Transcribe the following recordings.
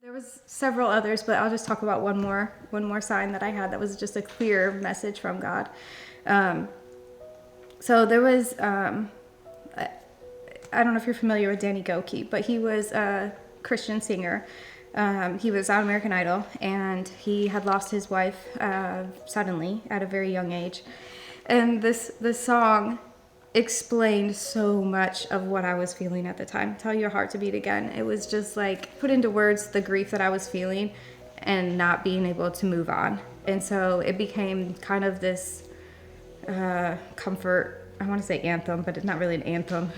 There was several others, but I'll just talk about one more sign that I had that was just a clear message from God. Um, so there was I don't know if you're familiar with Danny Goki, but he was a Christian singer. He was on American Idol, and he had lost his wife suddenly at a very young age. And this song explained so much of what I was feeling at the time. Tell Your Heart to Beat Again. It was just like put into words the grief that I was feeling and not being able to move on. And so it became kind of this comfort, I want to say anthem, but it's not really an anthem.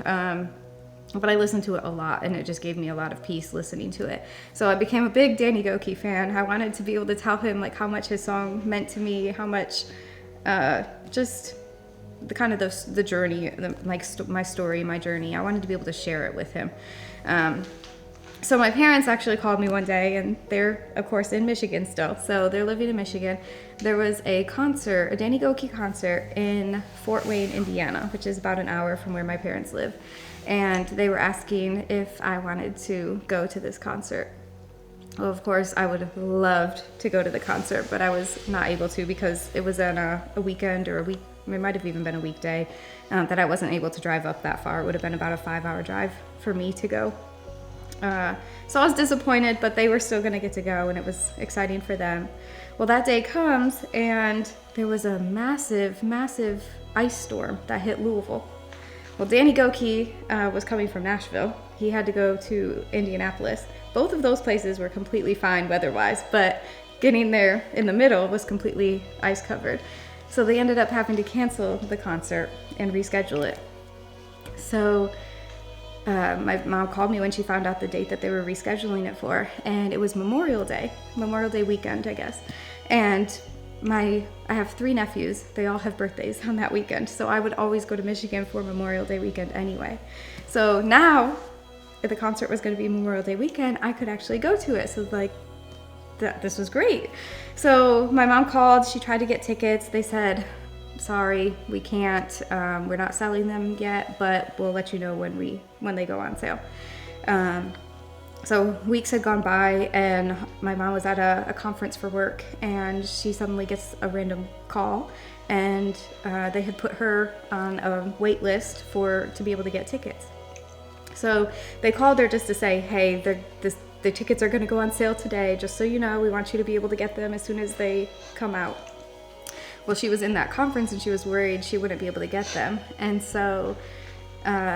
But I listened to it a lot, and it just gave me a lot of peace listening to it. So I became a big Danny Goki fan. I wanted to be able to tell him like how much his song meant to me, how much just the kind of the journey, my story, my journey. I wanted to be able to share it with him. So my parents actually called me one day, and they're of course in Michigan still. So they're living in Michigan. There was a concert, a Danny Goki concert in Fort Wayne, Indiana, which is about an hour from where my parents live. And they were asking if I wanted to go to this concert. Well, of course, I would have loved to go to the concert, but I was not able to because it was on a weekend or a week. It might have even been a weekday that I wasn't able to drive up that far. It would have been about a 5-hour drive for me to go. So I was disappointed, but they were still going to get to go, and it was exciting for them. Well, that day comes, and there was a massive, massive ice storm that hit Louisville. Well, Danny Goki was coming from Nashville. He had to go to Indianapolis. Both of those places were completely fine weather-wise, but getting there in the middle was completely ice covered. So they ended up having to cancel the concert and reschedule it. So my mom called me when she found out the date that they were rescheduling it for, and it was Memorial Day weekend, I guess. And I have 3 nephews. They all have birthdays on that weekend, so I would always go to Michigan for Memorial Day weekend anyway. So now, if the concert was going to be Memorial Day weekend, I could actually go to it. So like, this was great. So my mom called. She tried to get tickets. They said, "Sorry, we can't. We're not selling them yet, but we'll let you know when they go on sale." So weeks had gone by, and my mom was at a conference for work, and she suddenly gets a random call, and they had put her on a wait list to be able to get tickets. So they called her just to say, "Hey, the tickets are going to go on sale today. Just so you know, we want you to be able to get them as soon as they come out." Well, she was in that conference, and she was worried she wouldn't be able to get them, and so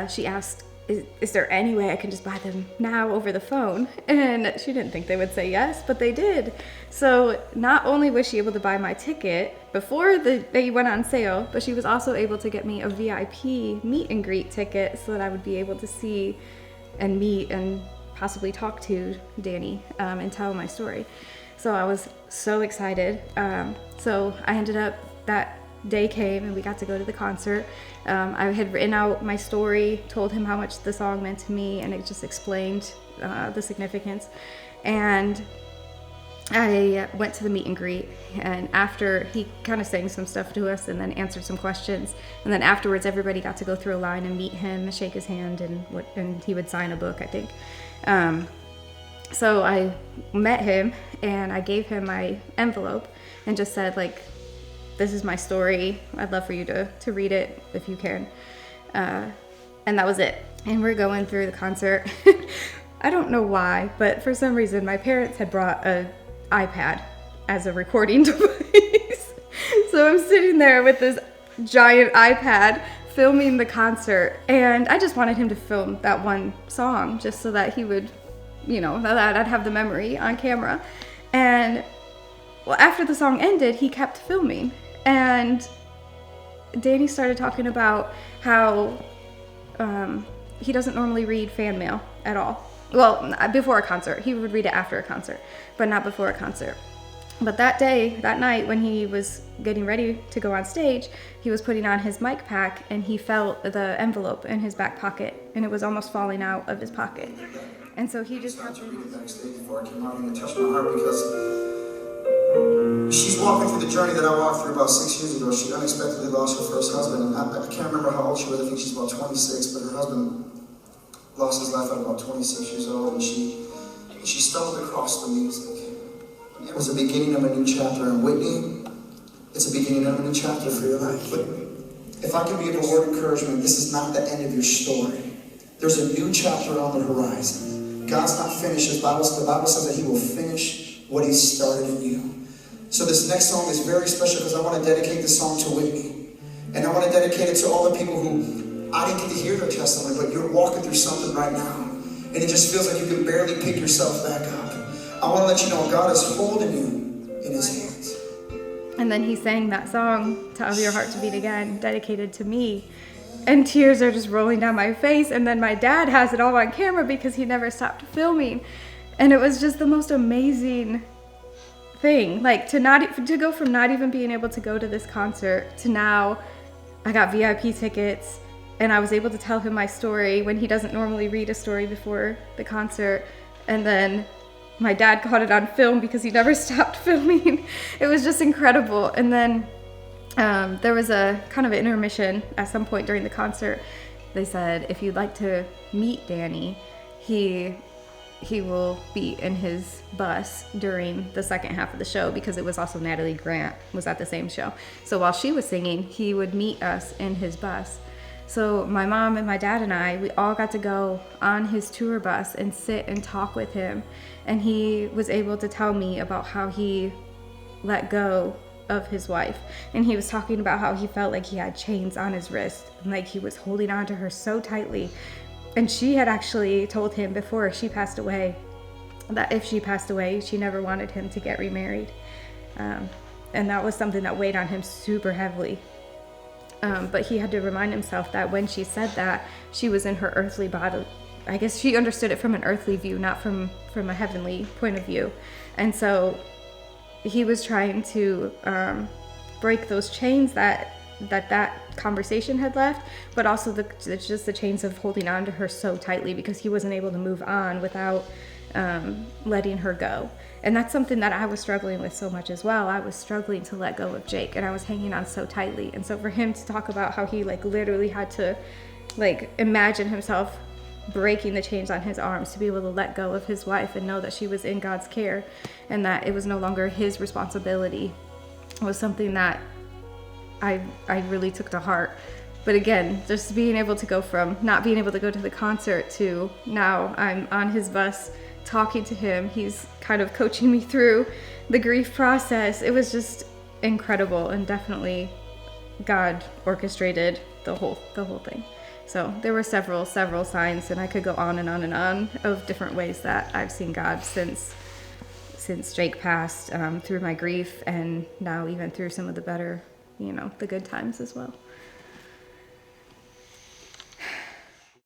she asked, is there any way I can just buy them now over the phone? And she didn't think they would say yes, but they did. So not only was she able to buy my ticket before they went on sale, but she was also able to get me a VIP meet and greet ticket so that I would be able to see and meet and possibly talk to Danny and tell my story. So I was so excited. So I ended up, that day came and we got to go to the concert. I had written out my story, told him how much the song meant to me, and it just explained the significance. And I went to the meet and greet, and after, he kind of sang some stuff to us and then answered some questions. And then afterwards, everybody got to go through a line and meet him and shake his hand, and he would sign a book, I think. So I met him, and I gave him my envelope and just said, like, "This is my story. I'd love for you to read it if you can." And that was it. And we're going through the concert. I don't know why, but for some reason my parents had brought an iPad as a recording device. So I'm sitting there with this giant iPad filming the concert, and I just wanted him to film that one song just so that he would, that I'd have the memory on camera. And well, after the song ended, he kept filming. And Danny started talking about how he doesn't normally read fan mail at all. Well, before a concert. He would read it after a concert, but not before a concert. But that night, when he was getting ready to go on stage, he was putting on his mic pack, and he felt the envelope in his back pocket, and it was almost falling out of his pocket. And so he just backstage before I came out, and it touched my heart because she's walking through the journey that I walked through about 6 years ago. She unexpectedly lost her first husband, and I can't remember how old she was. I think she's about 26, but her husband lost his life at about 26 years old, and she she stumbled across the music. It was the beginning of a new chapter. And Whitney, it's the beginning of a new chapter for your life. But if I can be of a word of encouragement, this is not the end of your story. There's a new chapter on the horizon. God's not finished. The Bible says that he will finish what he started in you. So this next song is very special because I want to dedicate this song to Whitney. And I want to dedicate it to all the people who I didn't get to hear their testimony, but you're walking through something right now. And it just feels like you can barely pick yourself back up. I want to let you know God is holding you in his hands. And then he sang that song, "Tell Your Heart to Beat Again," dedicated to me. And tears are just rolling down my face. And then my dad has it all on camera because he never stopped filming. And it was just the most amazing thing. Like to go from not even being able to go to this concert to now I got VIP tickets and I was able to tell him my story when he doesn't normally read a story before the concert. And then my dad caught it on film because he never stopped filming. It was just incredible. And then there was a kind of an intermission at some point during the concert. They said, if you'd like to meet Danny, he will be in his bus during the second half of the show, because it was also Natalie Grant was at the same show. So while she was singing, he would meet us in his bus. So my mom and my dad and I, we all got to go on his tour bus and sit and talk with him. And he was able to tell me about how he let go of his wife. And he was talking about how he felt like he had chains on his wrist and like he was holding on to her so tightly. And she had actually told him before she passed away that if she passed away, she never wanted him to get remarried. And that was something that weighed on him super heavily. But he had to remind himself that when she said that, she was in her earthly body. I guess she understood it from an earthly view, not from a heavenly point of view. And so he was trying to break those chains that conversation had left, but also just the chains of holding on to her so tightly, because he wasn't able to move on without letting her go. And that's something that I was struggling with so much as well. I was struggling to let go of Jake, and I was hanging on so tightly. And so for him to talk about how he literally had to imagine himself breaking the chains on his arms to be able to let go of his wife and know that she was in God's care and that it was no longer his responsibility was something that I really took to heart. But again, just being able to go from not being able to go to the concert to now I'm on his bus talking to him. He's kind of coaching me through the grief process. It was just incredible, and definitely God orchestrated the whole thing. So there were several signs, and I could go on and on and on of different ways that I've seen God since Jake passed, through my grief, and now even through some of the better, the good times as well.